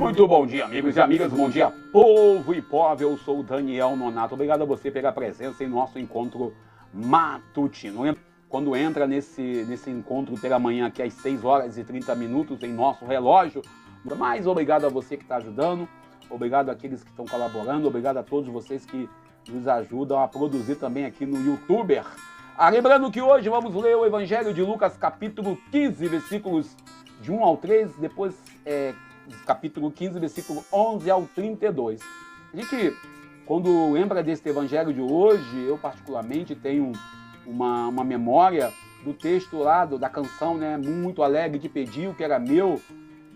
Muito bom dia, amigos e amigas, bom dia, povo e povo. Eu sou o Daniel Nonato. Obrigado a você pela presença em nosso encontro matutino. Quando entra nesse encontro pela manhã aqui às 6 horas e 30 minutos em nosso relógio, mas obrigado a você que está ajudando, obrigado àqueles que estão colaborando, obrigado a todos vocês que nos ajudam a produzir também aqui no YouTuber. Lembrando que hoje vamos ler o Evangelho de Lucas, capítulo 15, versículos de 1 ao 3, depois capítulo 15, versículo 11 ao 32. A gente, quando lembra desse Evangelho de hoje, eu particularmente tenho uma memória do texto lá, da canção, né? Muito alegre de pedir o que era meu,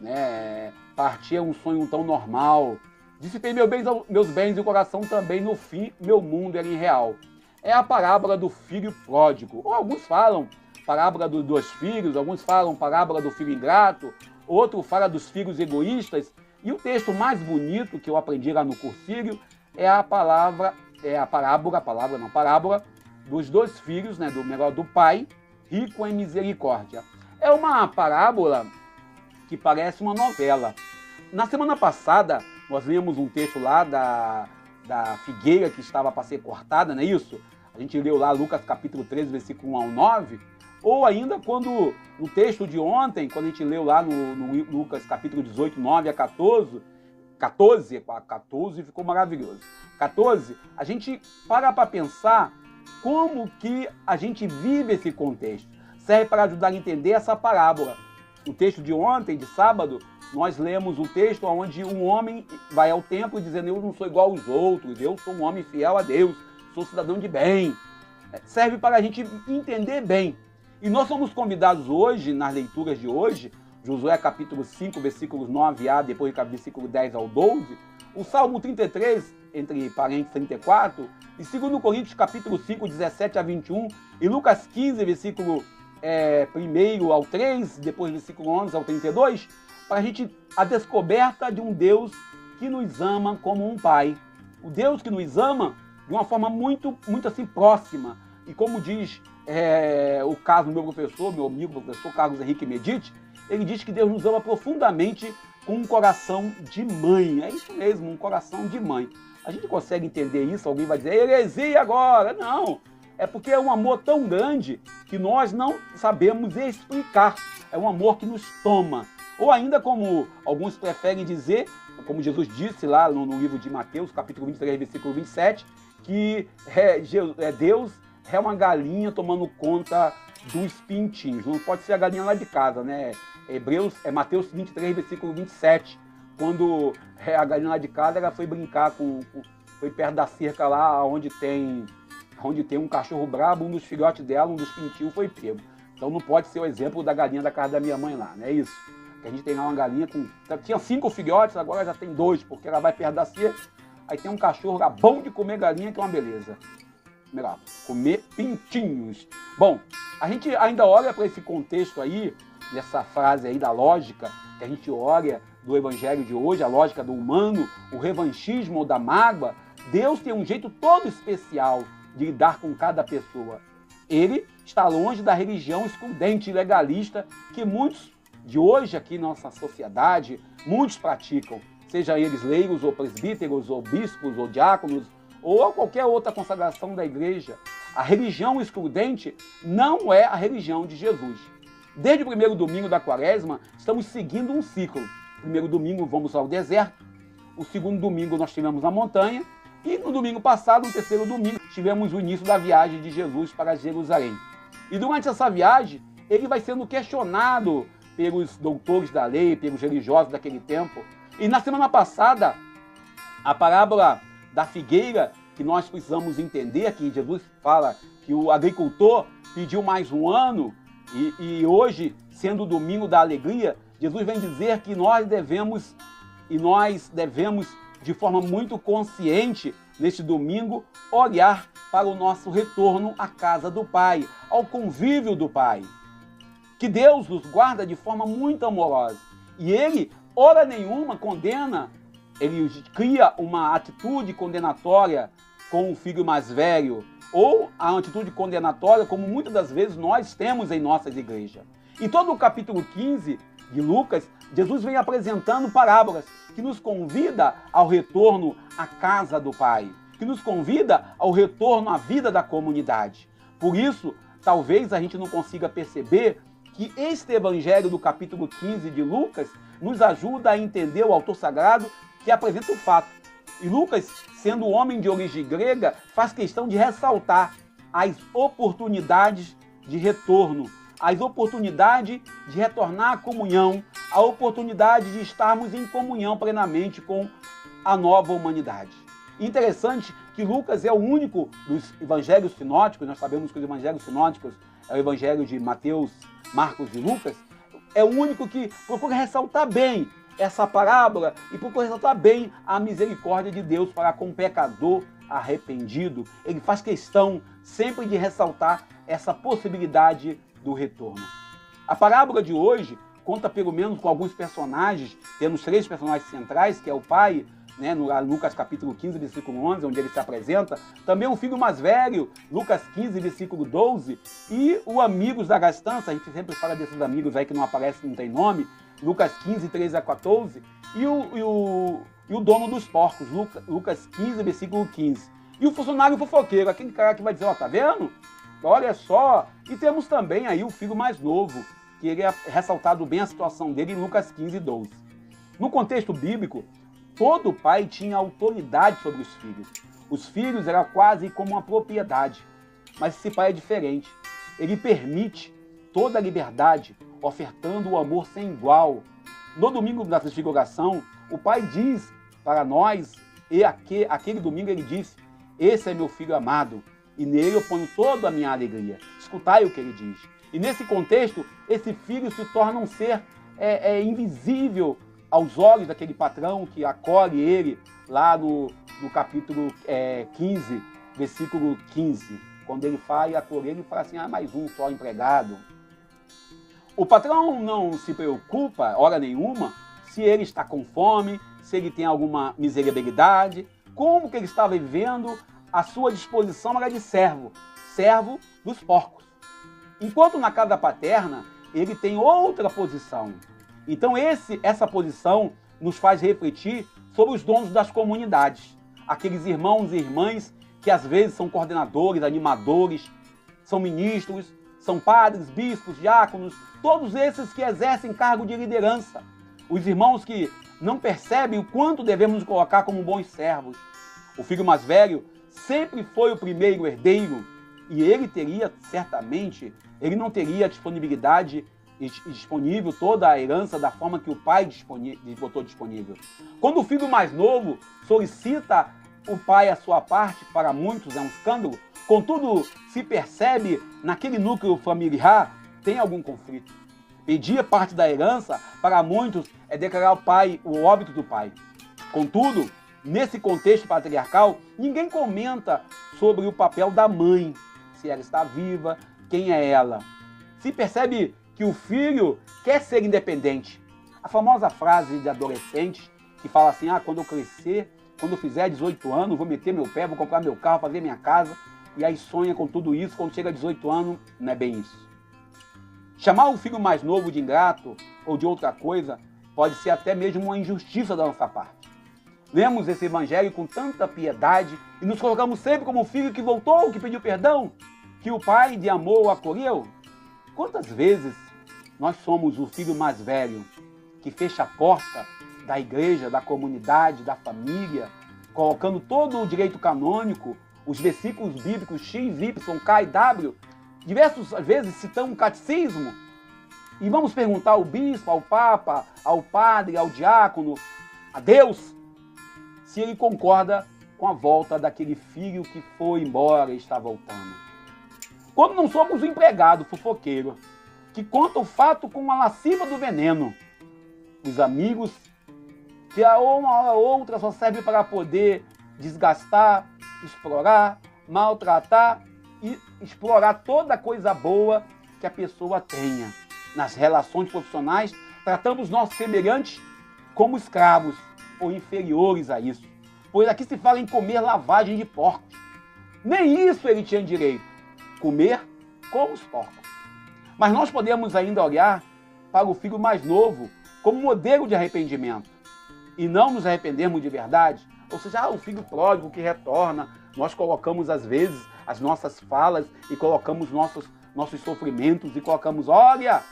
né? Partir é um sonho tão normal. Dissipei meus bens e o coração também, no fim, meu mundo era irreal. É a parábola do filho pródigo. Ou alguns falam parábola dos 2 filhos, alguns falam parábola do filho ingrato, outro fala dos filhos egoístas. E o texto mais bonito que eu aprendi lá no cursilho é a parábola dos 2 filhos, né, do pai rico em misericórdia. É uma parábola que parece uma novela. Na semana passada, nós lemos um texto lá da figueira que estava para ser cortada, não é isso? A gente leu lá Lucas capítulo 13, versículo 1 ao 9. Ou ainda quando, no texto de ontem, quando a gente leu lá no Lucas capítulo 18, 9 a 14 ficou maravilhoso. 14, a gente para pensar como que a gente vive esse contexto. Serve para ajudar a entender essa parábola. No texto de ontem, de sábado, nós lemos um texto onde um homem vai ao templo dizendo: eu não sou igual aos outros, eu sou um homem fiel a Deus, sou cidadão de bem. Serve para a gente entender bem. E nós somos convidados hoje, nas leituras de hoje, Josué capítulo 5, versículos 9a, depois versículo 10 ao 12, o Salmo 33, entre parênteses 34, e 2 Coríntios capítulo 5, 17 a 21, e Lucas 15, versículo 1 ao 3, depois versículo 11 ao 32, para a descoberta de um Deus que nos ama como um pai. O Deus que nos ama de uma forma muito, muito assim próxima. E como diz o caso do meu amigo professor Carlos Henrique Medite, ele diz que Deus nos ama profundamente com um coração de mãe. É isso mesmo, um coração de mãe. A gente consegue entender isso? Alguém vai dizer, heresia agora. Não, é porque é um amor tão grande que nós não sabemos explicar. É um amor que nos toma. Ou ainda, como alguns preferem dizer, como Jesus disse lá no livro de Mateus, capítulo 23, versículo 27, que Deus é uma galinha tomando conta dos pintinhos. Não pode ser a galinha lá de casa, né? Mateus 23, versículo 27, quando a galinha lá de casa ela foi brincar foi perto da cerca lá onde tem um cachorro brabo, um dos filhotes dela, um dos pintinhos foi pego. Então não pode ser o exemplo da galinha da casa da minha mãe lá, não é isso? A gente tem lá uma galinha tinha 5 filhotes, agora já tem 2, porque ela vai perto da cerca. Aí tem um cachorro lá bom de comer galinha, que é uma beleza. Melhor, comer pintinhos. Bom, a gente ainda olha para esse contexto aí, dessa frase aí da lógica, que a gente olha do Evangelho de hoje, a lógica do humano, o revanchismo ou da mágoa. Deus tem um jeito todo especial de lidar com cada pessoa. Ele está longe da religião excludente e legalista que muitos de hoje aqui na nossa sociedade, muitos praticam, seja eles leigos ou presbíteros ou bispos ou diáconos ou qualquer outra consagração da igreja. A religião excludente não é a religião de Jesus. Desde o primeiro domingo da quaresma, estamos seguindo um ciclo. Primeiro domingo vamos ao deserto, o segundo domingo nós tivemos a montanha, e no domingo passado, no terceiro domingo, tivemos o início da viagem de Jesus para Jerusalém. E durante essa viagem, ele vai sendo questionado pelos doutores da lei, pelos religiosos daquele tempo. E na semana passada, a parábola da figueira, que nós precisamos entender, que Jesus fala que o agricultor pediu mais um ano, e hoje, sendo o domingo da alegria, Jesus vem dizer que nós devemos, de forma muito consciente, neste domingo, olhar para o nosso retorno à casa do Pai, ao convívio do Pai. Que Deus nos guarda de forma muito amorosa. E Ele, hora nenhuma, condena, Ele cria uma atitude condenatória com o filho mais velho, ou a atitude condenatória, como muitas das vezes nós temos em nossas igrejas. Em todo o capítulo 15, de Lucas, Jesus vem apresentando parábolas que nos convida ao retorno à casa do Pai, que nos convida ao retorno à vida da comunidade. Por isso, talvez a gente não consiga perceber que este evangelho do capítulo 15 de Lucas nos ajuda a entender o autor sagrado que apresenta o fato. E Lucas, sendo homem de origem grega, faz questão de ressaltar as oportunidades de retorno, as oportunidades de retornar à comunhão, a oportunidade de estarmos em comunhão plenamente com a nova humanidade. Interessante que Lucas é o único dos evangelhos sinóticos, nós sabemos que os evangelhos sinóticos é o evangelho de Mateus, Marcos e Lucas, é o único que procura ressaltar bem essa parábola e procura ressaltar bem a misericórdia de Deus para com o pecador arrependido. Ele faz questão sempre de ressaltar essa possibilidade do retorno. A parábola de hoje conta pelo menos com alguns personagens, temos 3 personagens centrais, que é o pai, né, no Lucas capítulo 15, versículo 11, onde ele se apresenta, também o filho mais velho, Lucas 15, versículo 12, e o amigos da gastança, a gente sempre fala desses amigos aí que não aparecem, não tem nome, Lucas 15, 13 a 14, e o dono dos porcos, Lucas 15, versículo 15. E o funcionário fofoqueiro, aquele cara que vai dizer, ó, tá vendo? Olha só. E temos também aí o filho mais novo, que ele é ressaltado bem a situação dele em Lucas 15, 12. No contexto bíblico, todo pai tinha autoridade sobre os filhos. Os filhos eram quase como uma propriedade. Mas esse pai é diferente. Ele permite toda a liberdade, ofertando o amor sem igual. No domingo da transfiguração, o pai diz para nós, e aquele domingo ele disse, esse é meu filho amado, e nele eu ponho toda a minha alegria. Escutai o que ele diz. E nesse contexto, esse filho se torna um ser invisível aos olhos daquele patrão que acolhe ele lá no capítulo 15, versículo 15, quando ele vai acolher ele e fala assim, mais um só empregado. O patrão não se preocupa, hora nenhuma, se ele está com fome, se ele tem alguma miserabilidade, como que ele estava vivendo, a sua disposição era de servo dos porcos. Enquanto na casa paterna, ele tem outra posição. Então essa posição nos faz refletir sobre os donos das comunidades. Aqueles irmãos e irmãs que às vezes são coordenadores, animadores, são ministros, são padres, bispos, diáconos, todos esses que exercem cargo de liderança. Os irmãos que não percebem o quanto devemos nos colocar como bons servos. O filho mais velho sempre foi o primeiro herdeiro e ele teria, certamente, ele não teria disponibilidade disponível toda a herança da forma que o pai botou disponível. Quando o filho mais novo solicita o pai a sua parte, para muitos é um escândalo, contudo, se percebe naquele núcleo familiar, tem algum conflito. Pedir parte da herança, para muitos, é declarar ao pai o óbito do pai. Contudo, nesse contexto patriarcal, ninguém comenta sobre o papel da mãe, se ela está viva, quem é ela. Se percebe que o filho quer ser independente. A famosa frase de adolescente que fala assim, quando eu crescer, quando eu fizer 18 anos, vou meter meu pé, vou comprar meu carro, fazer minha casa, e aí sonha com tudo isso, quando chega a 18 anos, não é bem isso. Chamar o filho mais novo de ingrato ou de outra coisa pode ser até mesmo uma injustiça da nossa parte. Lemos esse evangelho com tanta piedade e nos colocamos sempre como o filho que voltou, que pediu perdão, que o pai de amor o acolheu. Quantas vezes nós somos o filho mais velho que fecha a porta da igreja, da comunidade, da família, colocando todo o direito canônico, os versículos bíblicos X, Y, K e W, diversas vezes citando um catecismo, e vamos perguntar ao bispo, ao papa, ao padre, ao diácono, a Deus, se ele concorda com a volta daquele filho que foi embora e está voltando. Quando não somos o empregado fofoqueiro, que conta o fato com a lasciva do veneno, os amigos que a uma hora ou outra só serve para poder desgastar, explorar, maltratar e explorar toda coisa boa que a pessoa tenha. Nas relações profissionais, tratamos nossos semelhantes como escravos ou inferiores a isso. Pois aqui se fala em comer lavagem de porcos. Nem isso ele tinha direito. Comer como os porcos. Mas nós podemos ainda olhar para o filho mais novo como modelo de arrependimento e não nos arrependermos de verdade, ou seja, o filho pródigo que retorna, nós colocamos às vezes as nossas falas e colocamos nossos sofrimentos e colocamos, olha,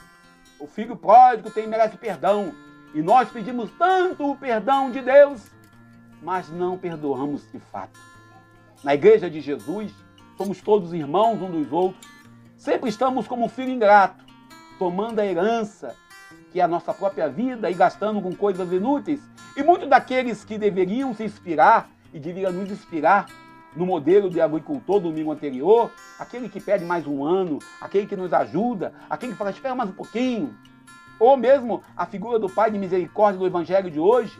o filho pródigo merece perdão e nós pedimos tanto o perdão de Deus, mas não perdoamos de fato. Na igreja de Jesus, somos todos irmãos uns dos outros, sempre estamos como um filho ingrato, tomando a herança que é a nossa própria vida e gastando com coisas inúteis. E muitos daqueles que deveriam se inspirar e deveriam nos inspirar no modelo de agricultor do domingo anterior, aquele que pede mais um ano, aquele que nos ajuda, aquele que fala, espera mais um pouquinho, ou mesmo a figura do Pai de misericórdia do Evangelho de hoje,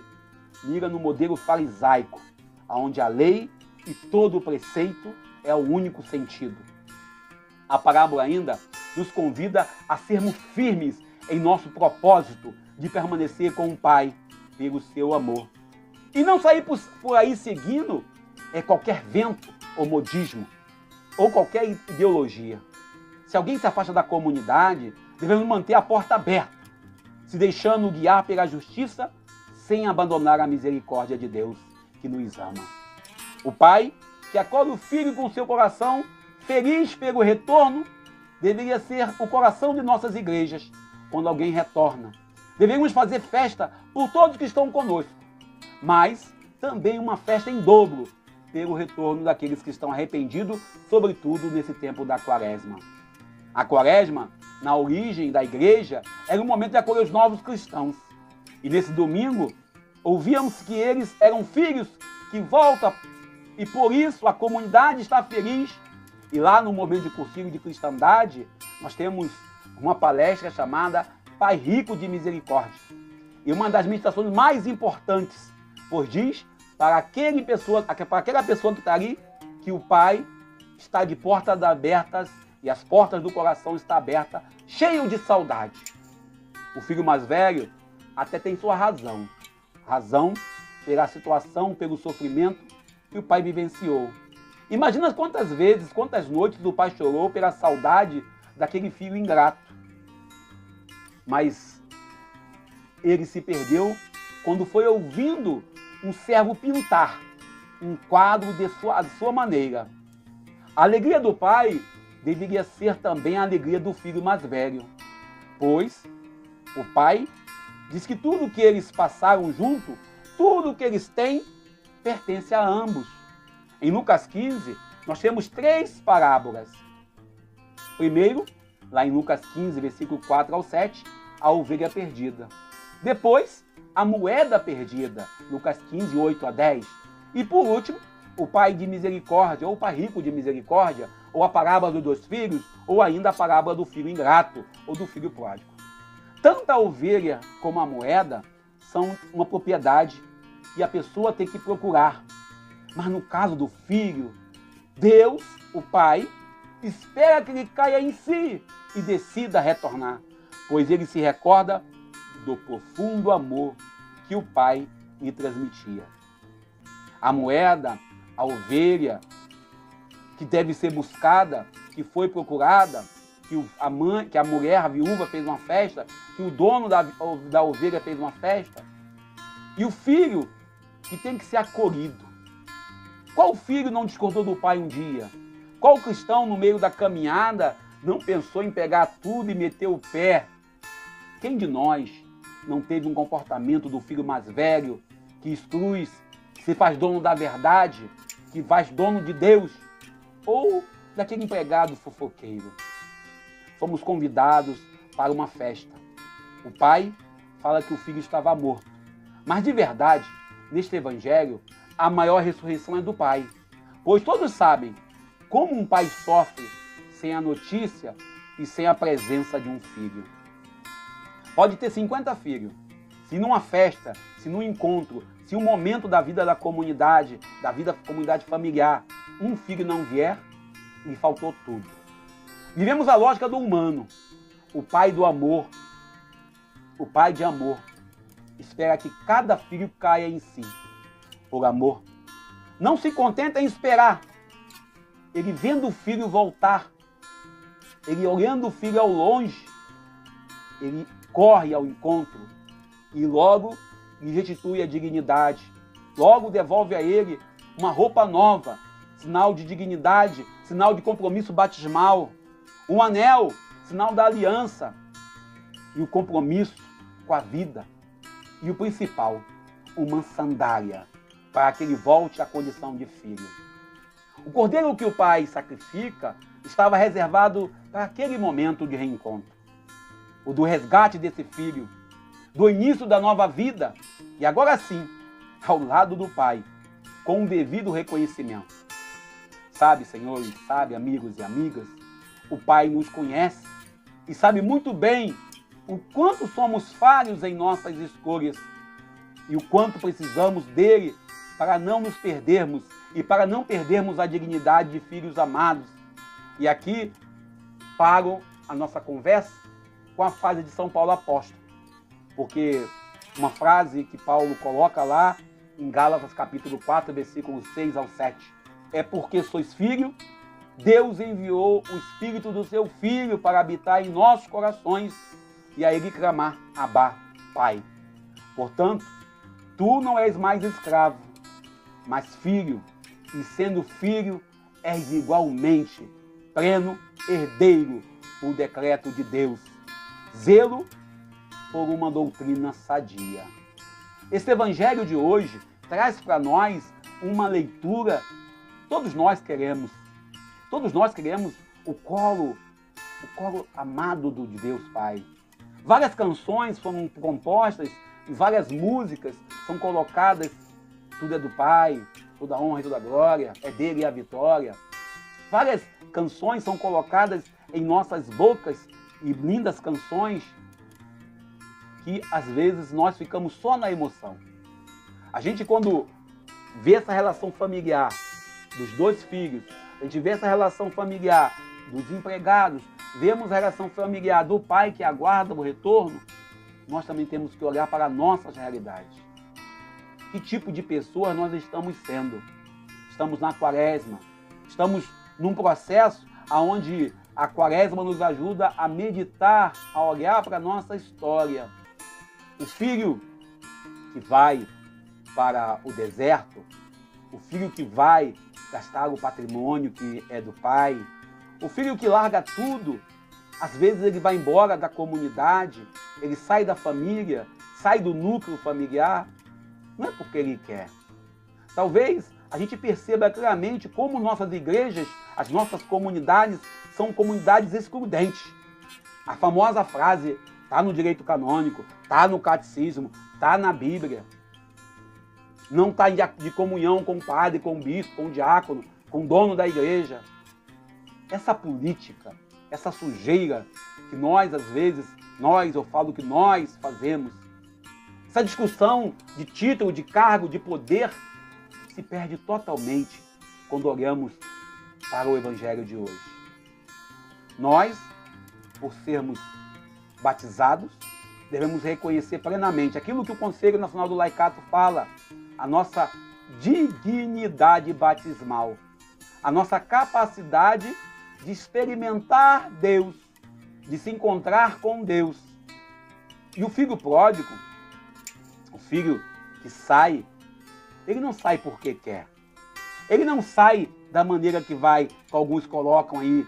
mira no modelo farisaico, onde a lei e todo o preceito é o único sentido. A parábola ainda nos convida a sermos firmes em nosso propósito de permanecer com o Pai pelo seu amor. E não sair por aí seguindo qualquer vento ou modismo, ou qualquer ideologia. Se alguém se afasta da comunidade, devemos manter a porta aberta, se deixando guiar pela justiça, sem abandonar a misericórdia de Deus, que nos ama. O Pai, que acolhe o Filho com seu coração, feliz pelo retorno, deveria ser o coração de nossas igrejas, quando alguém retorna. Devemos fazer festa por todos que estão conosco, mas também uma festa em dobro pelo retorno daqueles que estão arrependidos, sobretudo nesse tempo da quaresma. A quaresma, na origem da igreja, era um momento de acolher os novos cristãos. E nesse domingo, ouvíamos que eles eram filhos que voltam, e por isso a comunidade está feliz. E lá no momento de cursinho de cristandade, nós temos uma palestra chamada Pai Rico de Misericórdia. E uma das ministrações mais importantes, pois diz para aquela pessoa que está ali, que o Pai está de portas abertas e as portas do coração estão abertas, cheio de saudade. O filho mais velho até tem sua razão. Razão pela situação, pelo sofrimento que o pai vivenciou. Imagina quantas vezes, quantas noites o pai chorou pela saudade daquele filho ingrato. Mas ele se perdeu quando foi ouvindo um servo pintar um quadro de sua maneira. A alegria do pai deveria ser também a alegria do filho mais velho, pois o pai diz que tudo que eles passaram junto, tudo que eles têm, pertence a ambos. Em Lucas 15, nós temos 3 parábolas. Primeiro, lá em Lucas 15, versículo 4 ao 7, a ovelha perdida. Depois, a moeda perdida, Lucas 15, 8 a 10. E por último, o pai de misericórdia, ou o pai rico de misericórdia, ou a parábola dos 2 filhos, ou ainda a parábola do filho ingrato, ou do filho pródigo. Tanto a ovelha como a moeda são uma propriedade que a pessoa tem que procurar. Mas no caso do filho, Deus, o Pai, espera que ele caia em si e decida retornar, pois ele se recorda do profundo amor que o Pai lhe transmitia. A moeda, a ovelha, que deve ser buscada, que foi procurada, que a mulher, a viúva, fez uma festa, que o dono da ovelha fez uma festa, e o filho, que tem que ser acolhido. Qual filho não discordou do pai um dia? Qual cristão, no meio da caminhada, não pensou em pegar tudo e meter o pé? Quem de nós não teve um comportamento do filho mais velho, que instrui, se faz dono da verdade, que faz dono de Deus? Ou daquele empregado fofoqueiro? Fomos convidados para uma festa. O pai fala que o filho estava morto. Mas de verdade, neste evangelho, a maior ressurreição é do pai. Pois todos sabem como um pai sofre sem a notícia e sem a presença de um filho. Pode ter 50 filhos. Se numa festa, se num encontro, se um momento da vida da comunidade comunidade familiar, um filho não vier, lhe faltou tudo. Vivemos a lógica do humano. O pai do amor, o pai de amor, espera que cada filho caia em si, por amor. Não se contenta em esperar. Ele vendo o filho voltar, ele olhando o filho ao longe, ele corre ao encontro e logo lhe restitui a dignidade. Logo devolve a ele uma roupa nova, sinal de dignidade, sinal de compromisso batismal. Um anel, sinal da aliança e o compromisso com a vida. E o principal, uma sandália, para que ele volte à condição de filho. O cordeiro que o pai sacrifica estava reservado para aquele momento de reencontro. O do resgate desse filho, do início da nova vida, e agora sim, ao lado do pai, com um devido reconhecimento. Sabe, senhores, sabe, amigos e amigas, o pai nos conhece e sabe muito bem o quanto somos falhos em nossas escolhas e o quanto precisamos dele para não nos perdermos e para não perdermos a dignidade de filhos amados. E aqui paro a nossa conversa com a frase de São Paulo Apóstolo, porque uma frase que Paulo coloca lá em Gálatas capítulo 4, versículos 6 ao 7. É porque sois filho, Deus enviou o Espírito do seu Filho para habitar em nossos corações e a ele clamar, Abá, Pai. Portanto, tu não és mais escravo, mas filho, e sendo filho, és igualmente pleno herdeiro por decreto de Deus. Zelo por uma doutrina sadia. Este evangelho de hoje traz para nós uma leitura. Todos nós queremos o colo amado de Deus Pai. Várias canções foram compostas e várias músicas são colocadas. Tudo é do Pai, toda a honra e toda a glória, é dele a vitória. Várias canções são colocadas em nossas bocas e lindas canções que às vezes nós ficamos só na emoção. A gente, quando vê essa relação familiar dos dois filhos, a gente vê essa relação familiar dos empregados, vemos a relação familiar do pai que aguarda o retorno, nós também temos que olhar para a nossa realidade. Que tipo de pessoas nós estamos sendo? Estamos na quaresma, estamos num processo onde a quaresma nos ajuda a meditar, a olhar para a nossa história. O filho que vai para o deserto, o filho que vai gastar o patrimônio que é do pai, o filho que larga tudo, às vezes ele vai embora da comunidade, ele sai da família, sai do núcleo familiar, não é porque ele quer. Talvez a gente perceba claramente como nossas igrejas, as nossas comunidades, são comunidades excludentes. A famosa frase está no direito canônico, está no catecismo, está na Bíblia. Não está de comunhão com o padre, com o bispo, com o diácono, com o dono da igreja. Essa política, essa sujeira que nós, às vezes, eu falo que nós fazemos, essa discussão de título, de cargo, de poder, se perde totalmente quando olhamos para o Evangelho de hoje. Nós, por sermos batizados, devemos reconhecer plenamente aquilo que o Conselho Nacional do Laicato fala, a nossa dignidade batismal, a nossa capacidade de experimentar Deus, de se encontrar com Deus. E o filho pródigo, o filho que sai, ele não sai porque quer. Ele não sai da maneira que vai, que alguns colocam aí.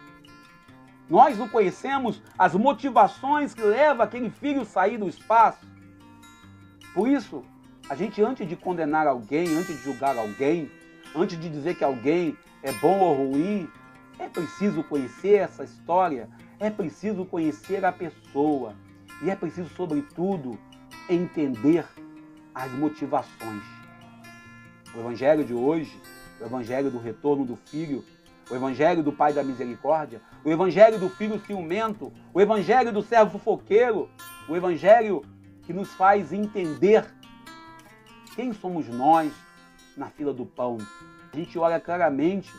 Nós não conhecemos as motivações que levam aquele filho a sair do espaço. Por isso, a gente, antes de condenar alguém, antes de julgar alguém, antes de dizer que alguém é bom ou ruim, é preciso conhecer essa história, é preciso conhecer a pessoa e é preciso, sobretudo, entender as motivações. O Evangelho de hoje, o Evangelho do retorno do Filho, o Evangelho do Pai da Misericórdia, o Evangelho do Filho ciumento, o Evangelho do servo fofoqueiro, o Evangelho que nos faz entender quem somos nós na fila do pão. A gente olha claramente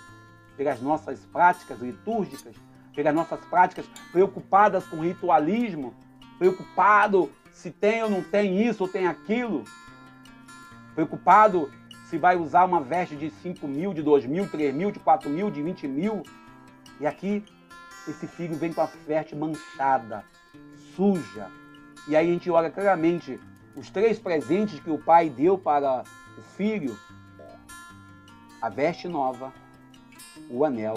pelas nossas práticas litúrgicas, pelas nossas práticas preocupadas com ritualismo, preocupado se tem ou não tem isso ou tem aquilo, preocupado se vai usar uma veste de 5 mil, de 2 mil, 3 mil, de 4 mil, de 20 mil. E aqui esse filho vem com a veste manchada, suja, E aí a gente olha claramente os 3 presentes que o pai deu para o filho: a veste nova, o anel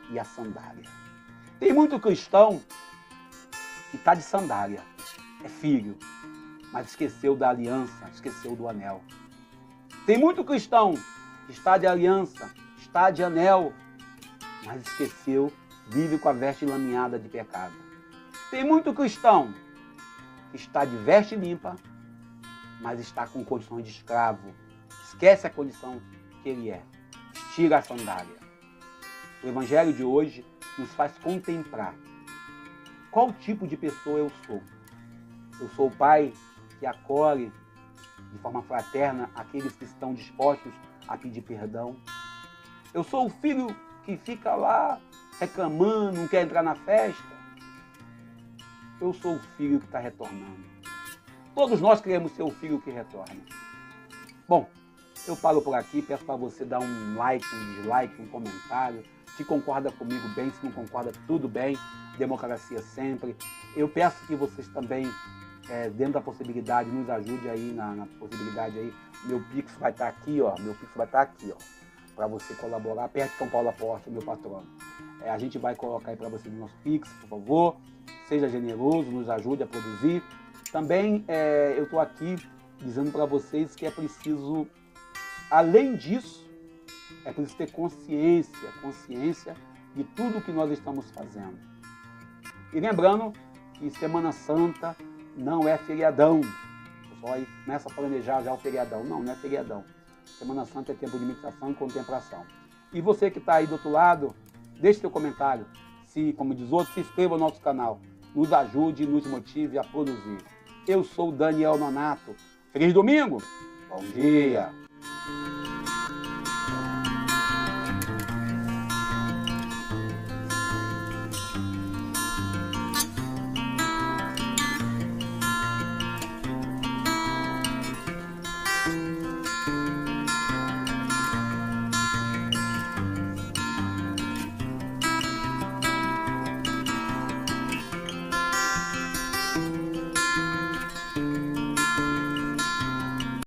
e a sandália. Tem muito cristão que está de sandália, é filho, mas esqueceu da aliança, esqueceu do anel. Tem muito cristão que está de aliança, está de anel, mas esqueceu, vive com a veste lameada de pecado. Tem muito cristão que está de veste limpa, mas está com condições de escravo. Esquece a condição que ele é. Tira a sandália. O evangelho de hoje nos faz contemplar qual tipo de pessoa eu sou. Eu sou o pai que acolhe de forma fraterna aqueles que estão dispostos a pedir perdão. Eu sou o filho que fica lá reclamando, não quer entrar na festa. Eu sou o filho que está retornando. Todos nós queremos ser o filho que retorna. Bom, eu paro por aqui, peço para você dar um like, um dislike, um comentário. Se concorda comigo, bem; se não concorda, tudo bem. Democracia sempre. Eu peço que vocês também, dentro da possibilidade, nos ajude aí na possibilidade aí. Meu Pix vai estar aqui, ó. Meu Pix vai estar aqui, ó, para você colaborar. Perto de São Paulo Aposta, meu patrono. A gente vai colocar aí para você no nosso Pix, por favor. Seja generoso, nos ajude a produzir. Também eu estou aqui dizendo para vocês que é preciso, além disso, é preciso ter consciência de tudo que nós estamos fazendo. E lembrando que Semana Santa não é feriadão. O pessoal aí começa a planejar já o feriadão. Não é feriadão. Semana Santa é tempo de meditação e contemplação. E você que está aí do outro lado, deixe seu comentário. Se, como diz outro, se inscreva no nosso canal. Nos ajude e nos motive a produzir. Eu sou Daniel Nonato. Feliz domingo! Bom dia!